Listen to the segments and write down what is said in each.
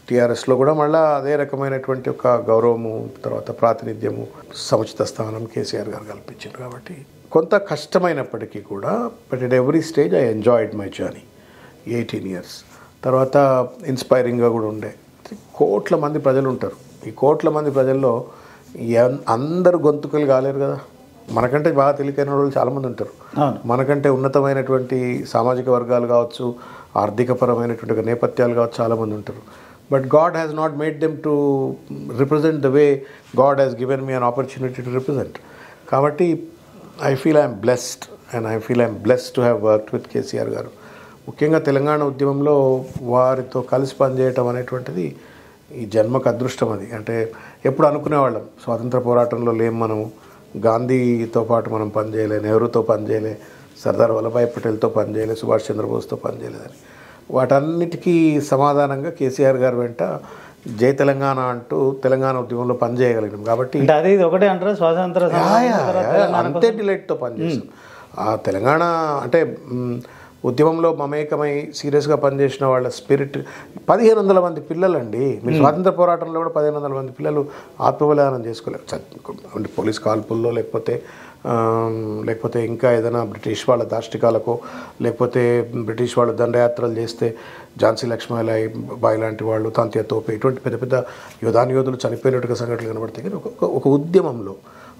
టీఆర్ఎస్లో కూడా మళ్ళీ అదే రకమైనటువంటి ఒక గౌరవము, తర్వాత ప్రాతినిధ్యము, సముచిత స్థానం కేసీఆర్ గారు కల్పించారు. కాబట్టి కొంత కష్టమైనప్పటికీ కూడా but at every stage I enjoyed my journey 18 years. తర్వాత ఇన్స్పైరింగ్గా కూడా ఉండే. కోట్ల మంది ప్రజలు ఉంటారు. ఈ కోట్ల మంది ప్రజల్లో అందరూ గొంతుకలు కాలేరు కదా. మనకంటే బాగా తెలియకైన వాళ్ళు చాలామంది ఉంటారు. మనకంటే ఉన్నతమైనటువంటి సామాజిక వర్గాలు కావచ్చు, ఆర్థికపరమైనటువంటి నేపథ్యాలు కావచ్చు, చాలామంది ఉంటారు. But God has not made them to represent the way God has given me an opportunity to represent. కాబట్టి I feel I'm blessed and I feel I'm blessed to have worked with KCR garu. ముఖ్యంగా తెలంగాణ ఉద్యమంలో వారితో కలిసి పనిచేయటం అనేటువంటిది ఈ జన్మకు అదృష్టం. అది అంటే ఎప్పుడు అనుకునేవాళ్ళం, స్వాతంత్ర పోరాటంలో లేం మనము, గాంధీతో పాటు మనం పనిచేయలే, నెహ్రూతో పనిచేయలే, సర్దార్ వల్లభాయ్ పటేల్తో పనిచేయలే, సుభాష్ చంద్రబోస్తో పనిచేయలేదని. వాటన్నిటికీ సమాధానంగా కేసీఆర్ గారు వెంట జై తెలంగాణ అంటూ తెలంగాణ ఉద్యమంలో పనిచేయగలిగినాం. కాబట్టి అది ఒకటే అంటారా స్వాతంత్ర అంతే డిలైట్తో పనిచేస్తాం. ఆ తెలంగాణ అంటే ఉద్యమంలో మమేకమై సీరియస్గా పనిచేసిన వాళ్ళ స్పిరిట్ 1500 మంది పిల్లలండి. మీరు స్వాతంత్ర పోరాటంలో కూడా 1500 మంది పిల్లలు ఆత్మబలిదానం చేసుకోలేరు. అంటే పోలీస్ కాల్పుల్లో లేకపోతే ఇంకా ఏదైనా బ్రిటిష్ వాళ్ళ దాష్టికాలకో, లేకపోతే బ్రిటిష్ వాళ్ళు దండయాత్రలు చేస్తే ఝాన్సీ లక్ష్మీబాయి బాయి లాంటి వాళ్ళు, తాంతియా తోపే, ఇటువంటి పెద్ద పెద్ద యోధులు చనిపోయినట్టుగా సంఘటనలు కనబడతాయి. కానీ ఒక ఉద్యమంలో,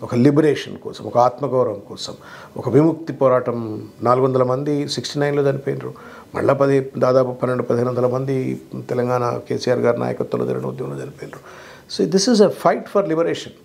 ఒక లిబరేషన్ కోసం, ఒక ఆత్మగౌరవం కోసం, ఒక విముక్తి పోరాటం 400 మంది 69లో చనిపోయినారు. మళ్ళీ దాదాపు 1200-1500 మంది తెలంగాణ కేసీఆర్ గారి నాయకత్వంలో జరిగిన ఉద్యమంలో చనిపోయినారు. So this is a fight for liberation.